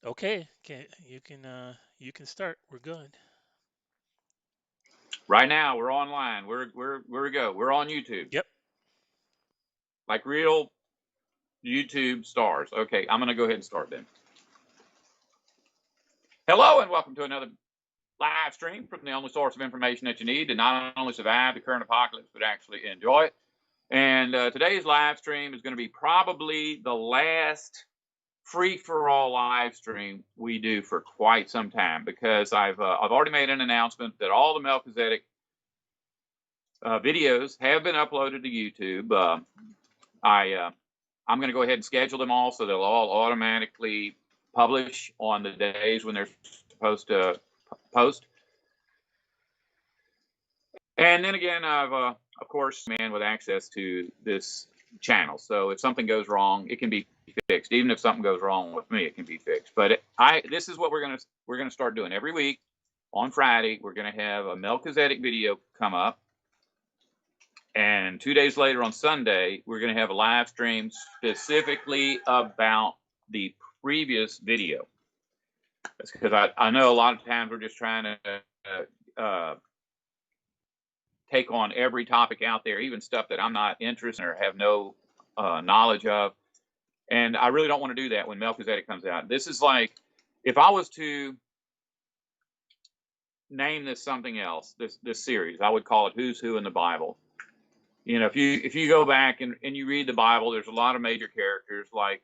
Okay, you can start. We're good. Right now, we're online. Where we go? We're on YouTube, Yep. like real YouTube stars. Okay, I'm gonna go ahead and start then. Hello and welcome to another live stream from the only source of information that you need to not only survive the current apocalypse but actually enjoy it. And today's live stream is going to be probably the last free-for-all live stream we do for quite some time, because I've already made an announcement that all the Melchizedek videos have been uploaded to YouTube. I'm going to go ahead and schedule them all so they'll all automatically publish on the days when they're supposed to post. And then again, I've of course, man with access to this channel, so if something goes wrong, it can be fixed. Even if something goes wrong with me, it can be fixed. But this is what we're gonna start doing every week. On Friday, we're gonna have a Melchizedek video come up, and 2 days later on Sunday, we're gonna have a live stream specifically about the previous video. That's because I know a lot of times we're just trying to take on every topic out there, even stuff that I'm not interested in or have no knowledge of. And I really don't want to do that when Melchizedek comes out. This is like, if I was to name this something else, this series, I would call it Who's Who in the Bible. You know, if you go back and you read the Bible, there's a lot of major characters. Like,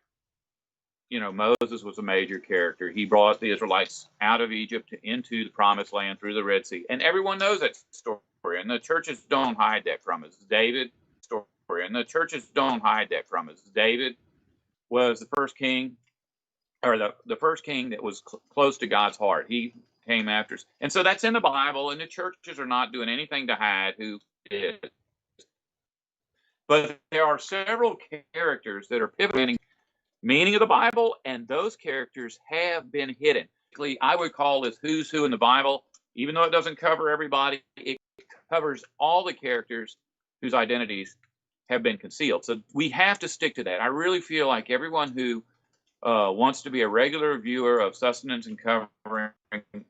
you know, Moses was a major character. He brought the Israelites out of Egypt into the Promised Land through the Red Sea, and everyone knows that story. And the churches don't hide that from us. David story, and the churches don't hide that from us. David was the first king, or the first king that was close to God's heart. He came after us, and so that's in the Bible. And the churches are not doing anything to hide who it is. But there are several characters that are pivoting meaning of the Bible, and those characters have been hidden. I would call this Who's Who in the Bible, even though it doesn't cover everybody. It covers all the characters whose identities have been concealed. So we have to stick to that. I really feel like everyone who wants to be a regular viewer of sustenance and covering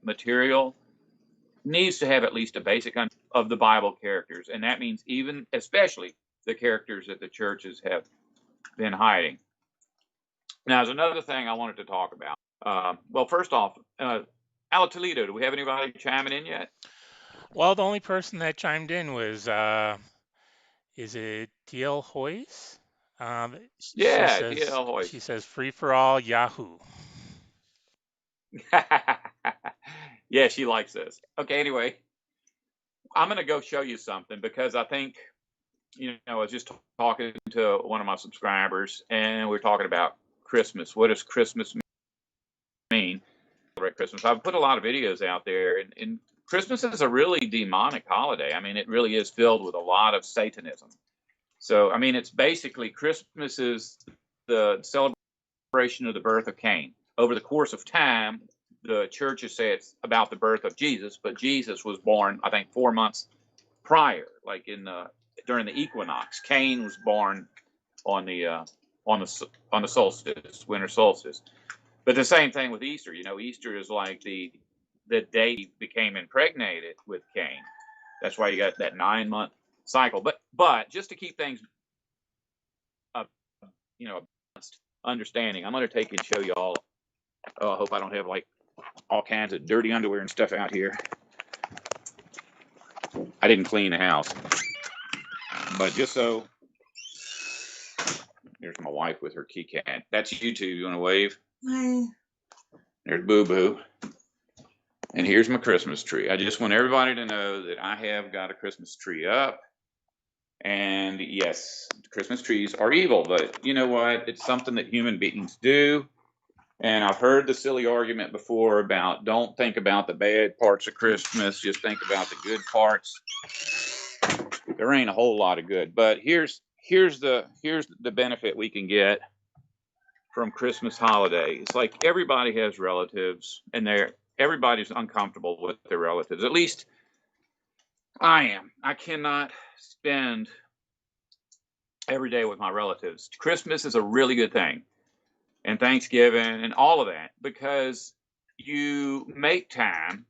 material needs to have at least a basic understanding of the Bible characters, and that means even, especially, the characters that the churches have been hiding. Now, there's another thing I wanted to talk about. Well, first off, Ala Toledo, do we have anybody chiming in yet? Well, the only person that chimed in was is it DL Hoyce? Yeah, DL She Hoyce. says free for all Yahoo. Yeah, she likes this. Okay, anyway, I'm going to go show you something, because I think, you know, I was just talking to one of my subscribers, and we're talking about Christmas. What does Christmas mean? Christmas. I've put a lot of videos out there, and Christmas is a really demonic holiday. I mean, it really is filled with a lot of Satanism. So, I mean, it's basically, Christmas is the celebration of the birth of Cain. Over the course of time, the churches say it's about the birth of Jesus, but Jesus was born, I think, 4 months prior, like during the Equinox. Cain was born on the solstice, winter solstice. But the same thing with Easter. You know, Easter is like the day he became impregnated with Cain. That's why you got that 9-month cycle. But just to keep things you know, understanding, I'm going to take and show you all. Oh, I hope I don't have like all kinds of dirty underwear and stuff out here. I didn't clean the house, but just so. Here's my wife with her key cat. That's YouTube. You want to wave? Hi. There's Boo Boo. And here's my Christmas tree. I just want everybody to know that I have got a Christmas tree up. And yes, Christmas trees are evil, but you know what? It's something that human beings do. And I've heard the silly argument before about don't think about the bad parts of Christmas, just think about the good parts. There ain't a whole lot of good, but here's the benefit we can get from Christmas holiday. It's like everybody has relatives, and everybody's uncomfortable with their relatives. At least I am. I cannot spend every day with my relatives. Christmas is a really good thing. and Thanksgiving and all of that, because you make time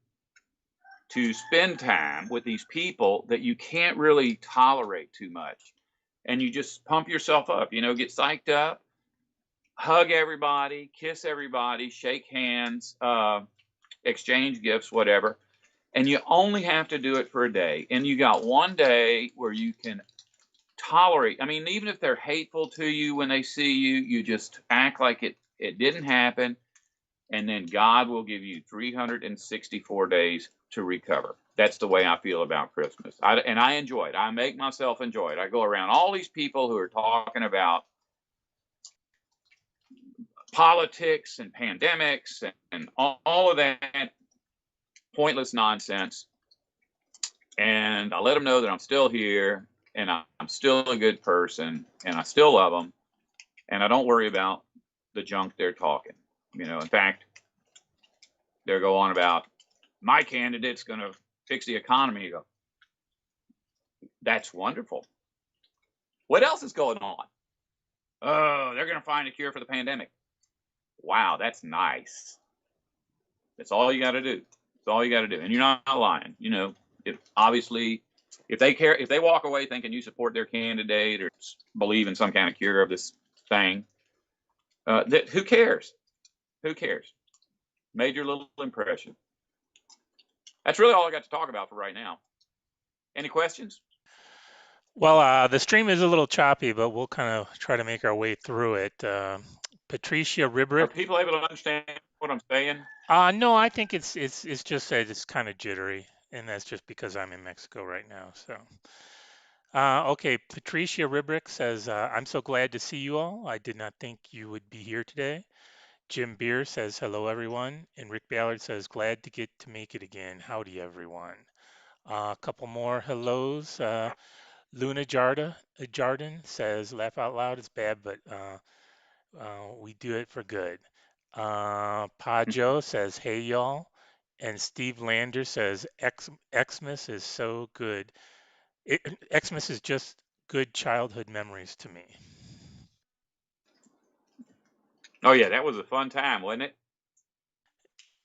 to spend time with these people that you can't really tolerate too much. And you just pump yourself up, get psyched up, hug everybody, kiss everybody, shake hands, exchange gifts, whatever. And you only have to do it for a day. And you got one day where you can tolerate. I mean, even if they're hateful to you when they see you, you just act like it didn't happen. And then God will give you 364 days to recover. That's the way I feel about Christmas. And I enjoy it. I make myself enjoy it. I go around all these people who are talking about politics and pandemics and all of that pointless nonsense. And I let them know that I'm still here and I'm still a good person and I still love them. And I don't worry about the junk they're talking. In fact, they'll go on about my candidate's going to fix the economy. You go, that's wonderful. What else is going on? Oh, they're going to find a cure for the pandemic. Wow, that's nice. That's all you got to do. That's all you got to do. And you're not lying. Obviously, if they walk away thinking you support their candidate or believe in some kind of cure of this thing, who cares? Who cares? Made your little impression. That's really all I got to talk about for right now. Any questions? Well, the stream is a little choppy, but we'll kind of try to make our way through it. Patricia Are Ribrick. people able to understand what I'm saying? No, I think it's just that it's kind of jittery, and that's just because I'm in Mexico right now. So, okay, Patricia Ribrick says, "I'm so glad to see you all. I did not think you would be here today." Jim Beer says, "Hello, everyone," and Rick Ballard says, "Glad to get to make it again. Howdy, everyone." A couple more hellos. Luna Jardin says, "Laugh out loud is bad, but we do it for good." Pa Joe says, "Hey y'all," and Steve Lander says, Xmas is so good. Xmas is just good childhood memories to me." Oh yeah, that was a fun time, wasn't it?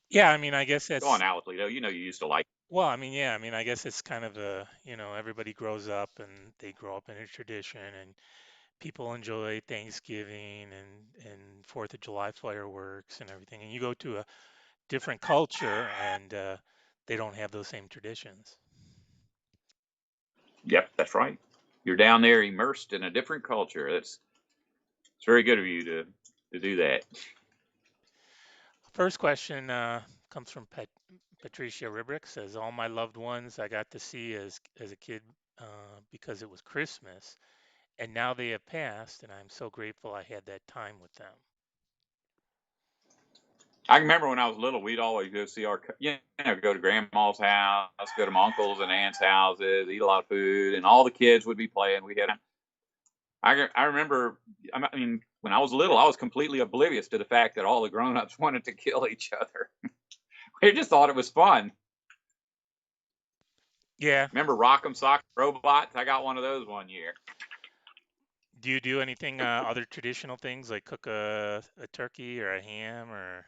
Yeah, I mean, I guess Go on, that's Alito. You used to like. well, I mean, yeah, I mean, I guess it's kind of everybody grows up and they grow up in a tradition, and people enjoy Thanksgiving and Fourth of July fireworks and everything. And you go to a different culture and they don't have those same traditions. Yep, that's right. You're down there immersed in a different culture. It's very good of you to do that. First question comes from Patricia Ribrick. Says, "All my loved ones I got to see as a kid because it was Christmas, and now they have passed, and I'm so grateful I had that time with them." I remember when I was little, we'd always go see go to grandma's house, go to my uncles and aunts' houses, eat a lot of food, and all the kids would be playing. I remember, I mean, when I was little, I was completely oblivious to the fact that all the grown-ups wanted to kill each other. We just thought it was fun. Yeah. Remember Rock'em Sock'em Robots? I got one of those one year. Do you do anything other traditional things like cook a turkey or a ham or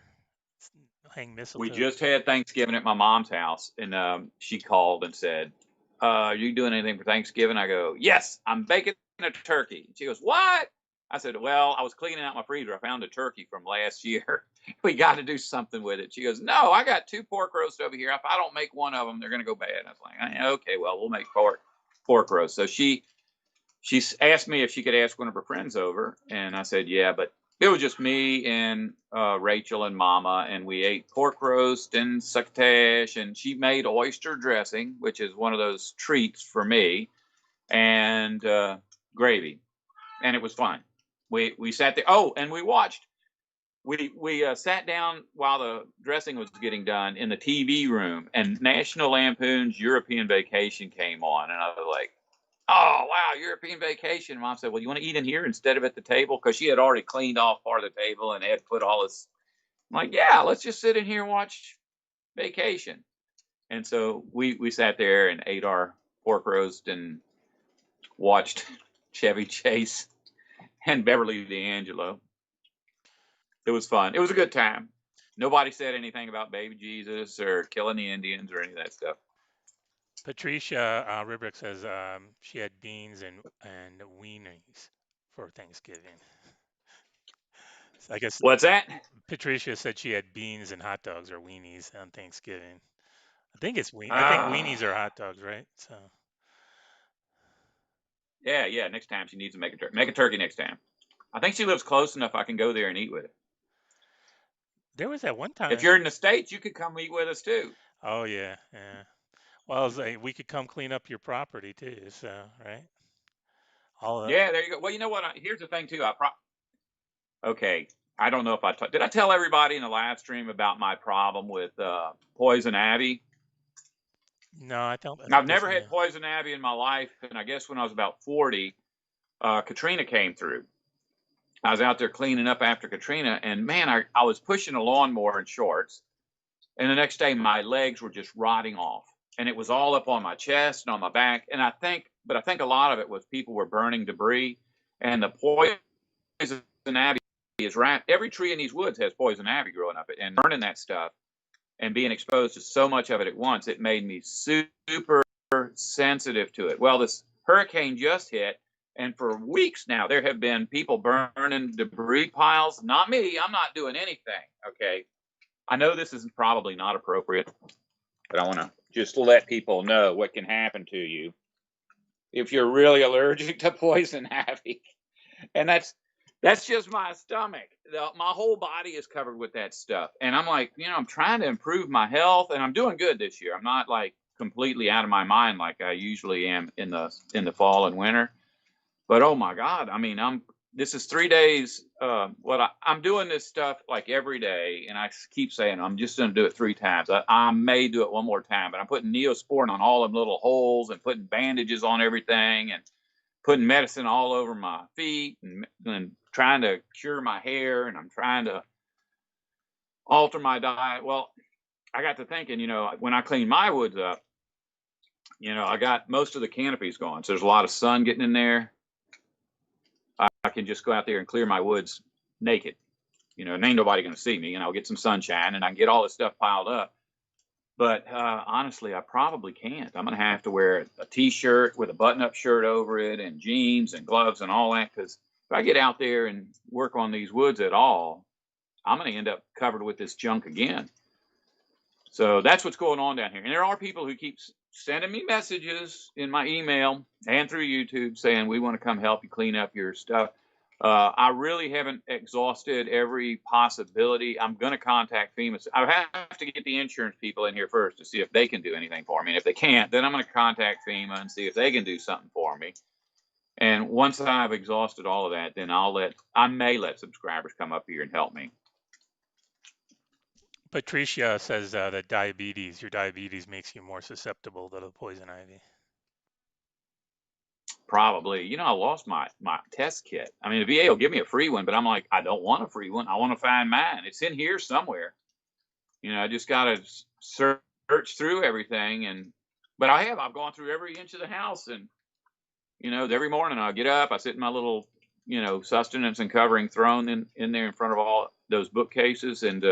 hang We mistletoe? just had Thanksgiving at my mom's house, and she called and said, "Are you doing anything for Thanksgiving?" I go, "Yes, I'm baking a turkey." She goes, "What?" I said, "Well, I was cleaning out my freezer. I found a turkey from last year. We got to do something with it." She goes, "No, I got 2 pork roasts over here. If I don't make one of them, they're going to go bad." I was like, "Okay, well, we'll make pork roast." So she asked me if she could ask one of her friends over, and I said, "Yeah," but it was just me and Rachel and Mama, and we ate pork roast and succotash, and she made oyster dressing, which is one of those treats for me, and gravy, and it was fun. We sat there. Oh, and we watched. We sat down while the dressing was getting done in the TV room, and National Lampoon's European Vacation came on, and I was like, "Oh wow, European Vacation." Mom said, "Well, you want to eat in here instead of at the table?" Because she had already cleaned off part of the table and had put all this. I'm like, "Yeah, let's just sit in here and watch Vacation." And so we sat there and ate our pork roast and watched Chevy Chase and Beverly D'Angelo. It was fun. It was a good time. Nobody said anything about baby Jesus or killing the Indians or any of that stuff. Patricia Ribrick says she had beans and weenies for Thanksgiving. So I guess What's that? Patricia said she had beans and hot dogs or weenies on Thanksgiving. I think it's I think weenies Ah, are hot dogs, right? So yeah, yeah. Next time she needs to make a turkey. Make a turkey next time. I think she lives close enough I can go there and eat with her. there was that one If time. you're in the States, you could come eat with us too. Oh yeah, yeah. Well, I was like, we could come clean up your property too. So right, all the Yeah, there you go. Well, you know what? Here's the thing too. Okay. I don't know if did I tell everybody in the live stream about my problem with poison ivy? no, I I've think that's never new. had poison ivy in my life, and I guess when I was about 40, Katrina came through. I was out there cleaning up after Katrina, and man, I was pushing a lawnmower in shorts, and the next day my legs were just rotting off, and it was all up on my chest and on my back. And I think a lot of it was people were burning debris, and the poison ivy is right. Every tree in these woods has poison ivy growing up, and burning that stuff and being exposed to so much of it at once, it made me super sensitive to it. Well, this hurricane just hit, and for weeks now, there have been people burning debris piles. Not me. I'm not doing anything. Okay. I know this is probably not appropriate, but I want to just let people know what can happen to you if you're really allergic to poison ivy. And that's just my stomach. My whole body is covered with that stuff. And I'm like, I'm trying to improve my health, and I'm doing good this year. I'm not like completely out of my mind like I usually am in the fall and winter. But oh my God, I mean, this is 3 days. I'm doing this stuff like every day, and I keep saying I'm just going to do it 3 times. I may do it one more time, but I'm putting Neosporin on all them little holes and putting bandages on everything and putting medicine all over my feet and trying to cure my hair, and I'm trying to alter my diet. Well, I got to thinking, when I clean my woods up, I got most of the canopies gone. So there's a lot of sun getting in there. I can just go out there and clear my woods naked. And ain't nobody going to see me. Get some sunshine and I can get all this stuff piled up. But honestly, I probably can't. I'm going to have to wear a T-shirt with a button-up shirt over it and jeans and gloves and all that, because if I get out there and work on these woods at all, I'm going to end up covered with this junk again. So that's what's going on down here. And there are people who keep sending me messages in my email and through YouTube saying, we want to come help you clean up your stuff. I really haven't exhausted every possibility. I'm going to contact FEMA. I have to get the insurance people in here first to see if they can do anything for me. And if they can't, then I'm going to contact FEMA and see if they can do something for me. And once I've exhausted all of that, then I may let subscribers come up here and help me. Patricia says that your diabetes makes you more susceptible to the poison ivy. Probably. I lost my test kit. I mean, the VA will give me a free one, but I'm like, I don't want a free one. I want to find mine. It's in here somewhere. I just got to search through everything. But I've gone through every inch of the house, and every morning I get up, I sit in my little sustenance and covering throne in there in front of all those bookcases, and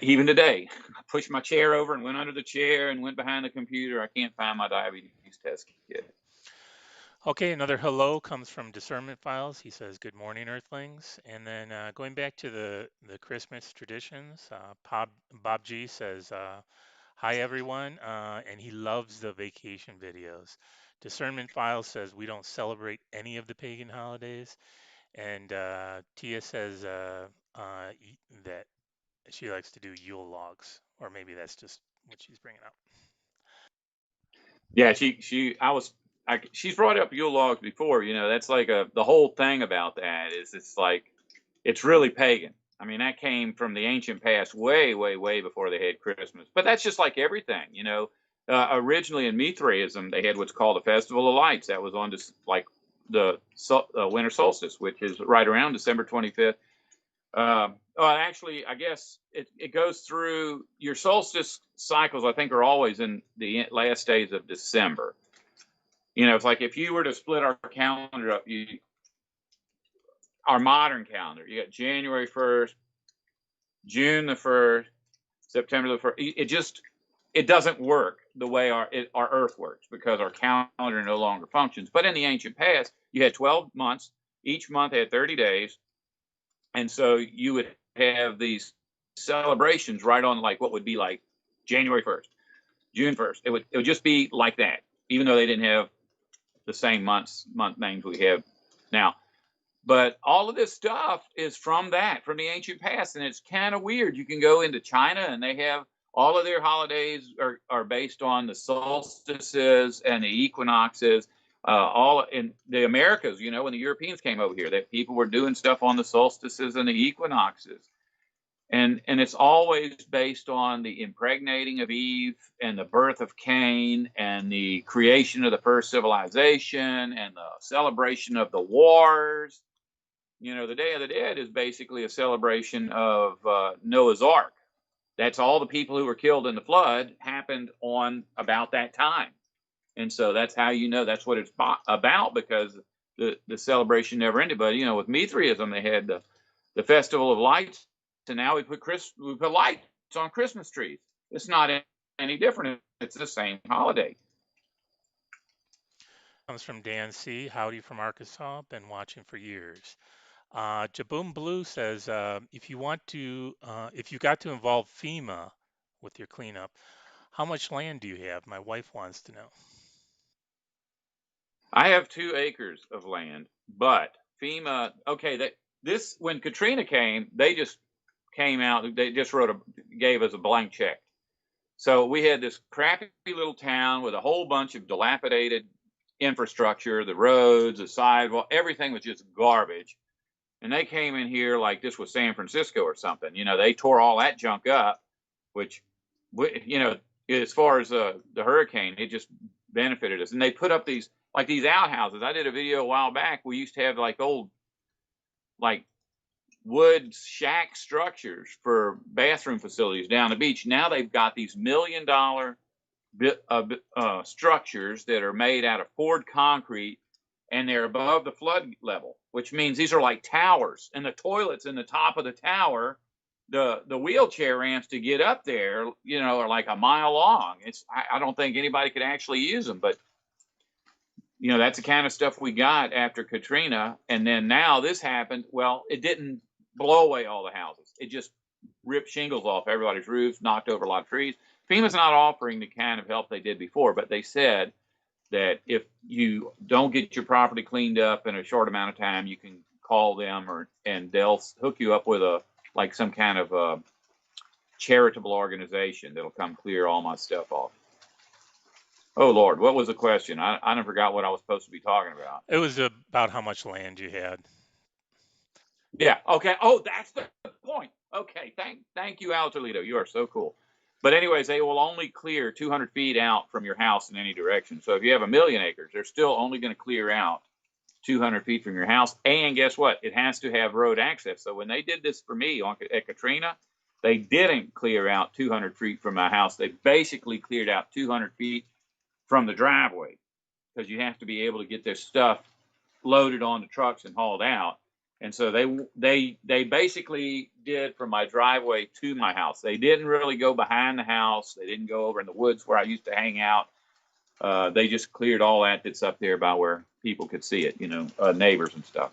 even today I pushed my chair over and went under the chair and went behind the computer. I can't find my diabetes test kit. Okay, another hello comes from Discernment Files. He says, "Good morning, Earthlings." And then going back to the Christmas traditions, Bob G says, "Hi everyone," and he loves the vacation videos. Discernment Files says we don't celebrate any of the pagan holidays, and Tia says that she likes to do Yule logs, or maybe that's just what she's bringing up. Yeah, she's brought up Yule logs before. That's like the whole thing about that is it's really pagan. I mean, that came from the ancient past, way, way, way before they had Christmas. But that's just like everything. Originally in Mithraism, they had what's called a Festival of Lights. That was on like the winter solstice, which is right around December 25th. Actually, I guess it goes through your solstice cycles. I think are always in the last days of December. It's like if you were to split our calendar up, our modern calendar. You got January 1st, June the 1st, September the 1st. It doesn't work the way our Earth works because our calendar no longer functions. But in the ancient past, you had 12 months. Each month had 30 days. And so you would have these celebrations right on like what would be like January 1st, June 1st. It would just be like that, even though they didn't have the same month names we have now. But all of this stuff is from the ancient past, and it's kind of weird. You can go into China, and they have all of their holidays are based on the solstices and the equinoxes. All in the Americas, when the Europeans came over here, that people were doing stuff on the solstices and the equinoxes, and it's always based on the impregnating of Eve and the birth of Cain and the creation of the first civilization and the celebration of the wars. The Day of the Dead is basically a celebration of Noah's Ark. That's all the people who were killed in the flood happened on about that time. And so that's how that's what it's about, because the celebration never ended. But, with Mithraism, they had the Festival of Lights, and now we put lights on Christmas trees. It's not any different. It's the same holiday. Comes from Dan C. Howdy from Arkansas. Been watching for years. Jaboom Blue says, if you got to involve FEMA with your cleanup, how much land do you have? My wife wants to know. I have 2 acres of land, but FEMA, okay, when Katrina came, they just came out, they just gave us a blank check. So we had this crappy little town with a whole bunch of dilapidated infrastructure, the roads, the sidewalk, everything was just garbage. And they came in here like this was San Francisco or something. They tore all that junk up, which, as far as the hurricane, it just benefited us. And they put up these outhouses. I did a video a while back. We used to have like old, like wood shack structures for bathroom facilities down the beach. Now they've got these $1 million structures that are made out of poured concrete, and they're above the flood level, which means these are like towers, and the toilets in the top of the tower, the wheelchair ramps to get up there, are like a mile long. I don't think anybody could actually use them, but that's the kind of stuff we got after Katrina. And then now this happened. Well, it didn't blow away all the houses. It just ripped shingles off everybody's roofs, knocked over a lot of trees. FEMA's not offering the kind of help they did before, but they said that if you don't get your property cleaned up in a short amount of time, you can call them and they'll hook you up with some kind of a charitable organization that'll come clear all my stuff off. Oh Lord, what was the question? I forgot what I was supposed to be talking about. It was about how much land you had. Yeah. Okay. Oh, that's the point. Okay. Thank you, Al Toledo. You are so cool. But anyways, they will only clear 200 feet out from your house in any direction. So if you have 1 million acres, they're still only going to clear out 200 feet from your house. And guess what? It has to have road access. So when they did this for me at Katrina, they didn't clear out 200 feet from my house. They basically cleared out 200 feet from the driveway, because you have to be able to get their stuff loaded onto trucks and hauled out. And so they basically did from my driveway to my house. They didn't really go behind the house. They didn't go over in the woods where I used to hang out. They just cleared all that's up there by where people could see it, neighbors and stuff.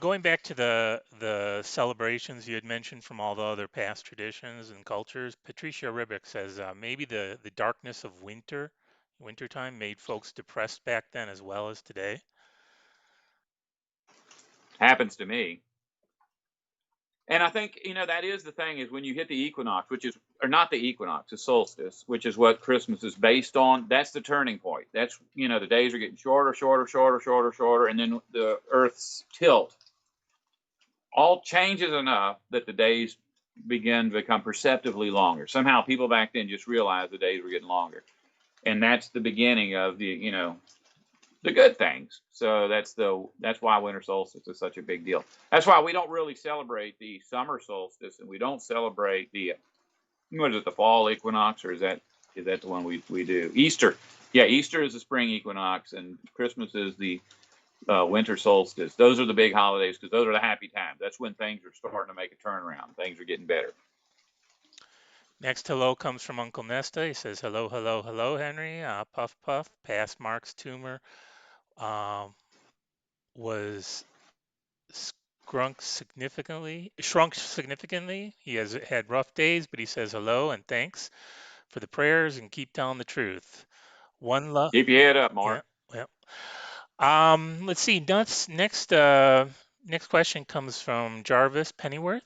Going back to the celebrations you had mentioned from all the other past traditions and cultures, Patricia Ribick says maybe the darkness of wintertime made folks depressed back then as well as today. Happens to me. And I think, that is the thing, is when you hit the equinox, or not the equinox, the solstice, which is what Christmas is based on, that's the turning point. That's, the days are getting shorter, and then the Earth's tilt all changes enough that the days begin to become perceptibly longer. Somehow people back then just realized the days were getting longer. And that's the beginning of the good things. So that's why winter solstice is such a big deal. That's why we don't really celebrate the summer solstice, and we don't celebrate the fall equinox, or is that the one we do? Easter. Yeah, Easter is the spring equinox, and Christmas is the winter solstice. Those are the big holidays because those are the happy times. That's when things are starting to make a turnaround. Things are getting better. Next hello comes from Uncle Nesta. He says, hello, hello, hello, Henry. Puff, puff. Past Mark's tumor um, was shrunk significantly. He has had rough days, but he says hello and thanks for the prayers and keep telling the truth. One love. Keep your head up, Yeah, Mark. yeah. Let's see. Next question comes from Jarvis Pennyworth.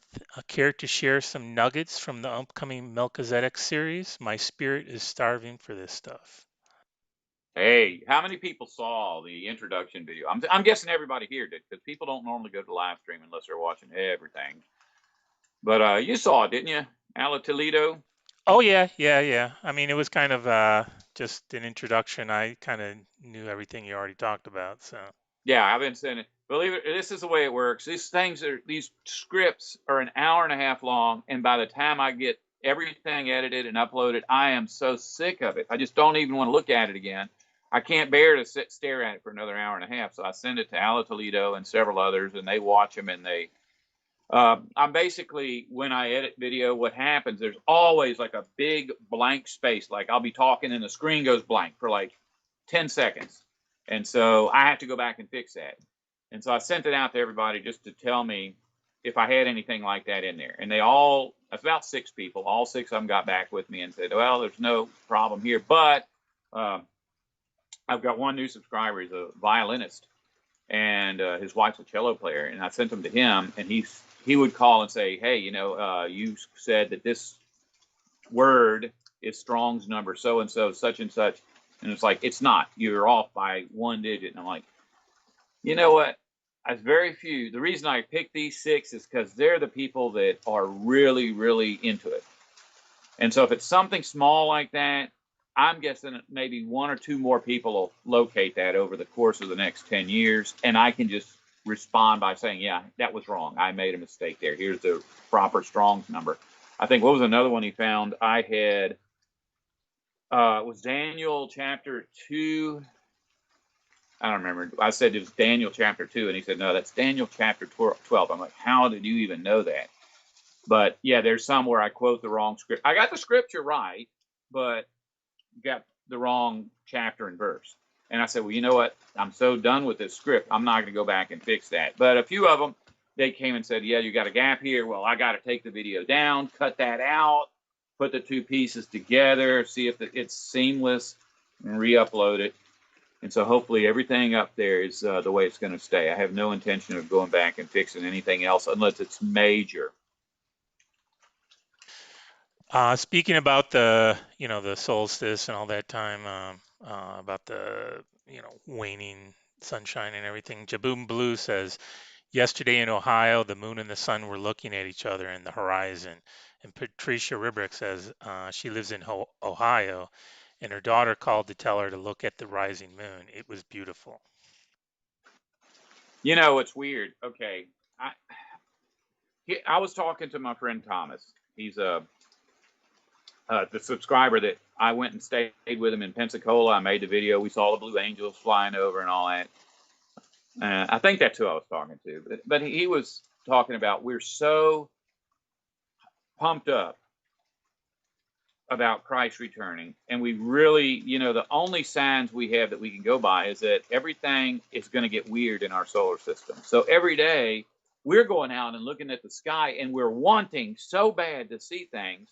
Care to share some nuggets from the upcoming Melchizedek series? My spirit is starving for this stuff. Hey, how many people saw the introduction video? I'm guessing everybody here did because people don't normally go to the live stream unless they're watching everything. But you saw it, didn't you, Ala Toledo? Oh yeah, yeah, yeah. I mean, it was kind of just an introduction. I kind of knew everything you already talked about, so. Yeah, I've been saying it. Believe it, this is the way it works. These scripts are an hour and a half long, and by the time I get everything edited and uploaded, I am so sick of it. I just don't even want to look at it again. I can't bear to stare at it for another hour and a half. So I send it to Ala Toledo and several others, and they watch them. And I'm basically, when I edit video, what happens? There's always like a big blank space. Like I'll be talking, and the screen goes blank for like 10 seconds. And so I have to go back and fix that. And so I sent it out to everybody just to tell me if I had anything like that in there. And that's about 6 people, all 6 of them got back with me and said, well, there's no problem here. But I've got one new subscriber. He's a violinist, and his wife's a cello player. And I sent them to him, and he would call and say, hey, you said that this word is Strong's number so-and-so, such and such. And it's like, it's not. You're off by 1 digit. And I'm like, you know what? As very few. The reason I picked these 6 is because they're the people that are really, really into it. And so if it's something small like that, I'm guessing maybe 1 or 2 more people will locate that over the course of the next 10 years. And I can just respond by saying, yeah, that was wrong. I made a mistake there. Here's the proper Strong's number. I think, what was another one he found? I had, it was Daniel chapter 2. I don't remember. I said it was Daniel chapter 2, and he said, no, that's Daniel chapter 12. I'm like, how did you even know that? But yeah, there's some where I quote the wrong script. I got the scripture right, but got the wrong chapter and verse. And I said, well, you know what? I'm so done with this script. I'm not going to go back and fix that. But a few of them, they came and said, yeah, you got a gap here. Well, I got to take the video down, cut that out, put the 2 pieces together, see if it's seamless, and re-upload it. And so hopefully everything up there is the way it's going to stay. I have no intention of going back and fixing anything else unless it's major. Speaking about the solstice and all that time, about the, waning sunshine and everything, Jaboom Blue says, yesterday in Ohio, the moon and the sun were looking at each other in the horizon. And Patricia Ribrick says she lives in Ohio, and her daughter called to tell her to look at the rising moon. It was beautiful. It's weird. Okay. I was talking to my friend Thomas. He's the subscriber that I went and stayed with him in Pensacola. I made the video. We saw the Blue Angels flying over and all that. I think that's who I was talking to. But he was talking about, we're so pumped up about Christ returning. And we really, the only signs we have that we can go by is that everything is going to get weird in our solar system. So every day we're going out and looking at the sky, and we're wanting so bad to see things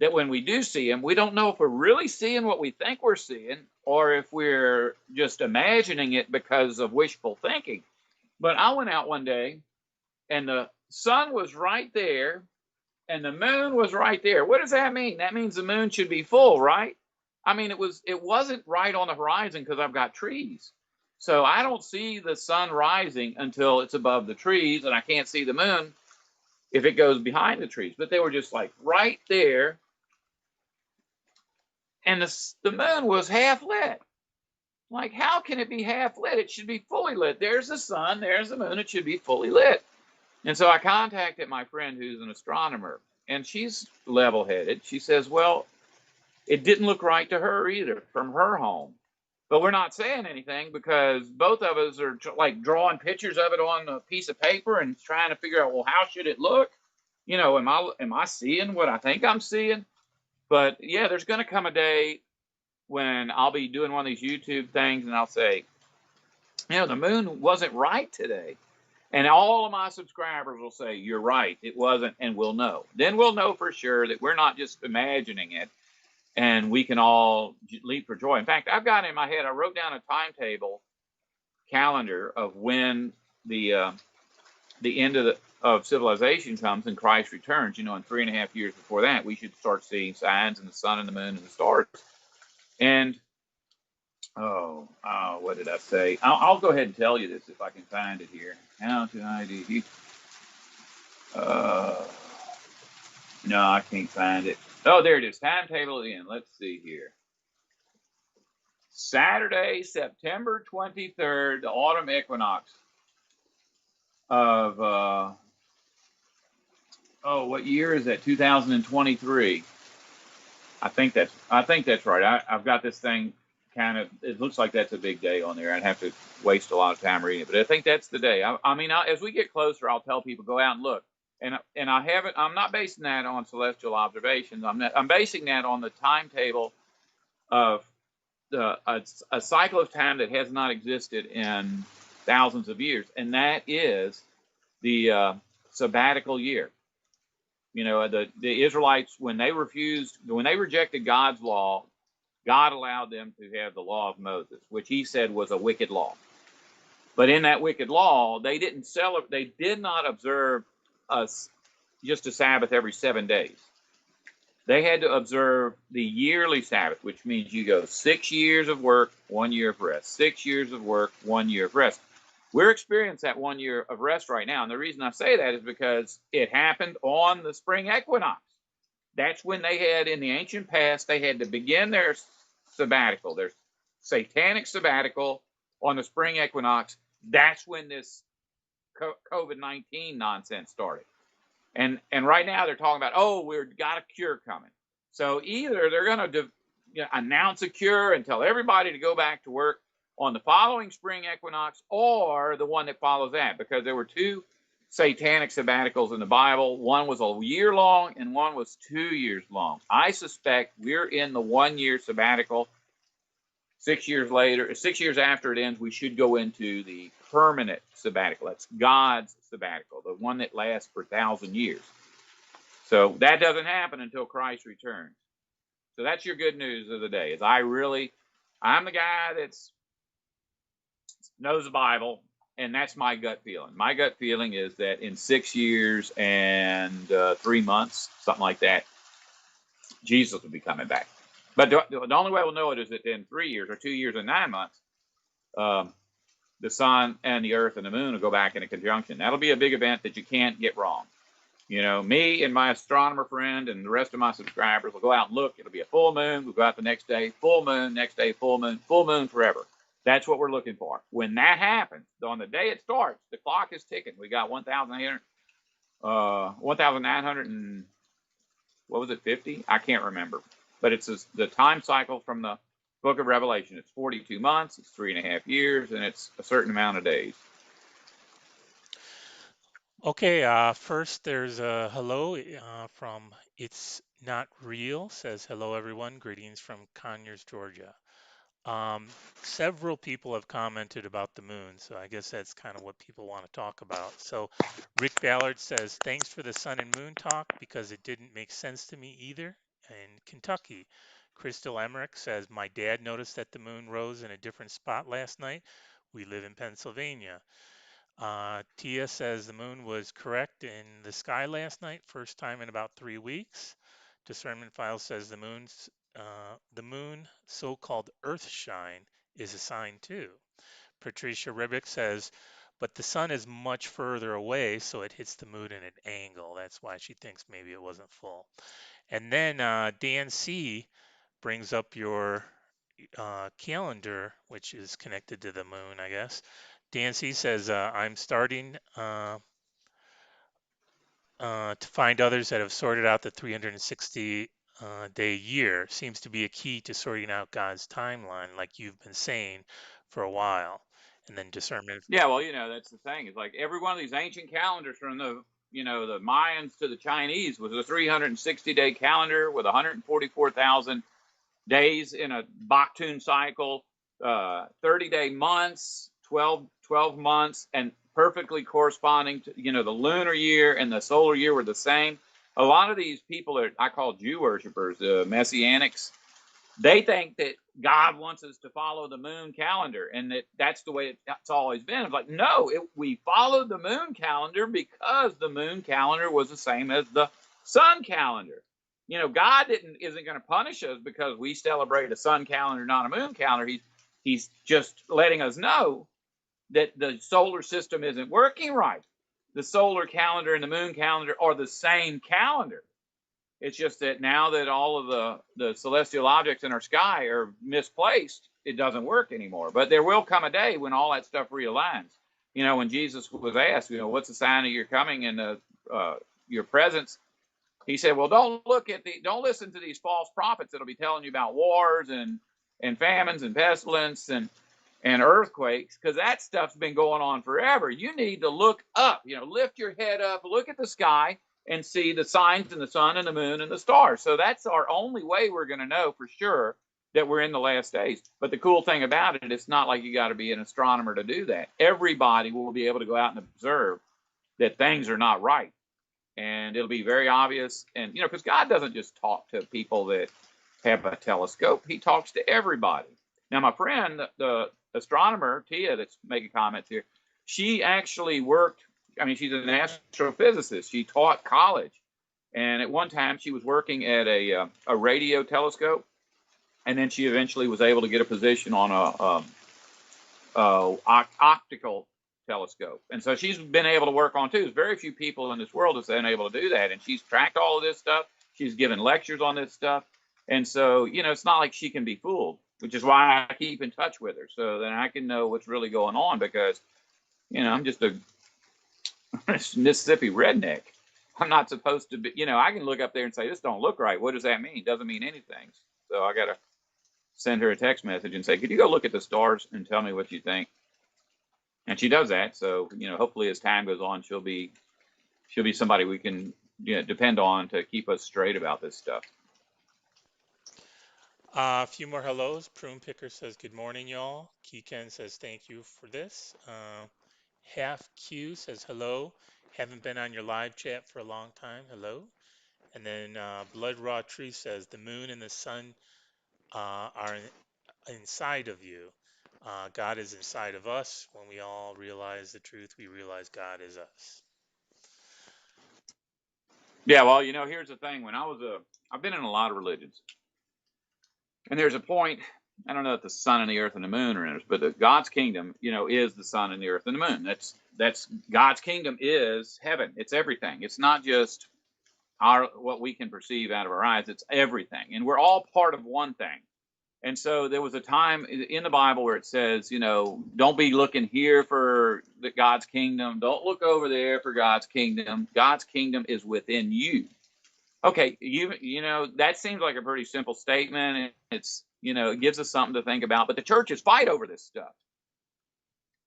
that when we do see them, we don't know if we're really seeing what we think we're seeing or if we're just imagining it because of wishful thinking. But I went out one day, and the sun was right there, and the moon was right there. What does that mean? That means the moon should be full, right? I mean, it wasn't right on the horizon because I've got trees. So I don't see the sun rising until it's above the trees, and I can't see the moon if it goes behind the trees. But they were just like right there, and the moon was half lit. Like, how can it be half lit? It should be fully lit. There's the sun, there's the moon, it should be fully lit. And so I contacted my friend who's an astronomer, and she's level-headed. She says, well, it didn't look right to her either from her home. but we're not saying anything because both of us are like drawing pictures of it on a piece of paper and trying to figure out, well, how should it look? Am I seeing what I think I'm seeing? But yeah, there's going to come a day when I'll be doing one of these YouTube things and I'll say, the moon wasn't right today. And all of my subscribers will say, you're right, it wasn't, and we'll know. Then we'll know for sure that we're not just imagining it, and we can all leap for joy. In fact, I've got in my head, I wrote down a timetable calendar of when the end of civilization comes and Christ returns. In 3.5 years before that, we should start seeing signs in the sun and the moon and the stars. And what did I say? I'll go ahead and tell you this if I can find it here. How do I do? No, I can't find it. Oh, there it is. Timetable again. Let's see here. Saturday, September 23rd, the autumn equinox of what year is that? 2023. I think that's right. I've got this thing kind of. It looks like that's a big day on there. I'd have to waste a lot of time reading it, but I think that's the day. As we get closer, I'll tell people go out and look. And I haven't. I'm not basing that on celestial observations. I'm basing that on the timetable of a cycle of time that has not existed in thousands of years, and that is the sabbatical year. The Israelites, when they rejected God's law, God allowed them to have the law of Moses, which he said was a wicked law. But in that wicked law, they did not observe just a Sabbath every 7 days. They had to observe the yearly Sabbath, which means you go 6 years of work, 1 year of rest. 6 years of work, 1 year of rest. We're experiencing that 1 year of rest right now. And the reason I say that is because it happened on the spring equinox. That's when they had, in the ancient past, they had to begin their sabbatical, their satanic sabbatical on the spring equinox. That's when this COVID-19 nonsense started. And right now they're talking about, we've got a cure coming. So either they're going to announce a cure and tell everybody to go back to work on the following spring equinox, or the one that follows that, because there were two satanic sabbaticals in the Bible. One was a year long and one was 2 years long. I suspect we're in the 1 year sabbatical. 6 years later, 6 years after it ends, we should go into the permanent sabbatical. That's God's sabbatical, the one that lasts for 1,000 years. So that doesn't happen until Christ returns. So that's your good news of the day. I'm the guy that's knows the Bible, and that's my gut feeling. My gut feeling is that in 6 years and 3 months, something like that, Jesus will be coming back. But the only way we'll know it is that in 3 years or 2 years and 9 months, the sun and the earth and the moon will go back in a conjunction. That'll be a big event that you can't get wrong. Me and my astronomer friend and the rest of my subscribers will go out and look. It'll be a full moon. We'll go out the next day, full moon, next day, full moon forever. That's what we're looking for. When that happens, on the day it starts, the clock is ticking. We got 1,900 and what was it, 50? I can't remember. But it's the time cycle from the book of Revelation. It's 42 months, it's 3.5 years, and it's a certain amount of days. Okay, first there's a hello from It's Not Real, says hello everyone, greetings from Conyers, Georgia. Several people have commented about the moon, so I guess that's kind of what people want to talk about. So Rick Ballard says, thanks for the sun and moon talk because it didn't make sense to me either. In Kentucky, Crystal Emmerich says, my dad noticed that the moon rose in a different spot last night. We live in Pennsylvania. Tia says the moon was correct in the sky last night, first time in about 3 weeks. Discernment File says the moon, so-called Earth shine, is a sign too. Patricia Ribick says, but the sun is much further away, so it hits the moon in an angle. That's why she thinks maybe it wasn't full. And then Dan C brings up your calendar, which is connected to the moon, I guess. Dan C says, I'm starting to find others that have sorted out the 360 day year seems to be a key to sorting out God's timeline, like you've been saying for a while, and then discernment. Yeah, well, that's the thing. It's like every one of these ancient calendars from the Mayans to the Chinese was a 360-day calendar with 144,000 days in a Baktun cycle, 30-day months, 12 months, and perfectly corresponding to, the lunar year and the solar year were the same. A lot of these people I call Jew worshippers, Messianics. They think that God wants us to follow the moon calendar and that's the way it's always been. It's like, no, we followed the moon calendar because the moon calendar was the same as the sun calendar. God isn't going to punish us because we celebrate a sun calendar, not a moon calendar. He's just letting us know that the solar system isn't working right. The solar calendar and the moon calendar are the same calendar. It's just that now that all of the celestial objects in our sky are misplaced, it doesn't work anymore. But there will come a day when all that stuff realigns. When Jesus was asked, what's the sign of your coming and your presence? He said, well, don't listen to these false prophets that'll be telling you about wars and famines and pestilence and earthquakes, because that stuff's been going on forever. You need to look up, lift your head up, look at the sky, and see the signs in the sun and the moon and the stars. So that's our only way we're going to know for sure that we're in the last days. But the cool thing about it, it's not like you got to be an astronomer to do that. Everybody will be able to go out and observe that things are not right. And it'll be very obvious. And, because God doesn't just talk to people that have a telescope. He talks to everybody. Now, my friend, the astronomer, Tia, that's making comments here, she actually worked, she's an astrophysicist. She taught college. And at one time, she was working at a radio telescope. And then she eventually was able to get a position on a optical telescope. And so she's been able to work on too. There's very few people in this world that's been able to do that. And she's tracked all of this stuff. She's given lectures on this stuff. And so, it's not like she can be fooled, which is why I keep in touch with her so that I can know what's really going on, because, I'm just a Mississippi redneck. I'm not supposed to be, I can look up there and say, this don't look right. What does that mean? Doesn't mean anything. So I got to send her a text message and say, could you go look at the stars and tell me what you think? And she does that. So, hopefully as time goes on, she'll be somebody we can depend on to keep us straight about this stuff. A few more hellos. Prune Picker says, good morning, y'all. Kiken says, thank you for this. Half Q says, hello. Haven't been on your live chat for a long time. Hello. And then Blood Raw Tree says, the moon and the sun are inside of you. God is inside of us. When we all realize the truth, we realize God is us. Yeah, well, here's the thing. I've been in a lot of religions. And there's a point, I don't know if the sun and the earth and the moon are in it, but God's kingdom, is the sun and the earth and the moon. That's God's kingdom is heaven. It's everything. It's not just what we can perceive out of our eyes. It's everything. And we're all part of one thing. And so there was a time in the Bible where it says, don't be looking here for God's kingdom. Don't look over there for God's kingdom. God's kingdom is within you. Okay, that seems like a pretty simple statement. It's, it gives us something to think about. But the churches fight over this stuff.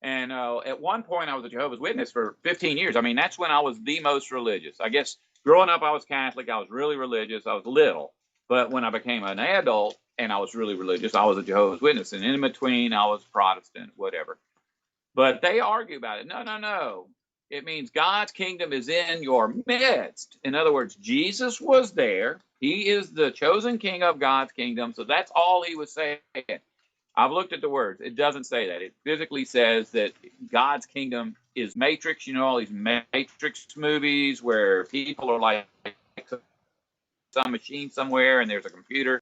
And at one point, I was a Jehovah's Witness for 15 years. That's when I was the most religious. I guess growing up, I was Catholic. I was really religious. I was little. But when I became an adult and I was really religious, I was a Jehovah's Witness. And in between, I was Protestant, whatever. But they argue about it. No. It means God's kingdom is in your midst. In other words, Jesus was there. He is the chosen king of God's kingdom. So that's all he was saying. I've looked at the words. It doesn't say that. It physically says that God's kingdom is Matrix. All these Matrix movies where people are like some machine somewhere and there's a computer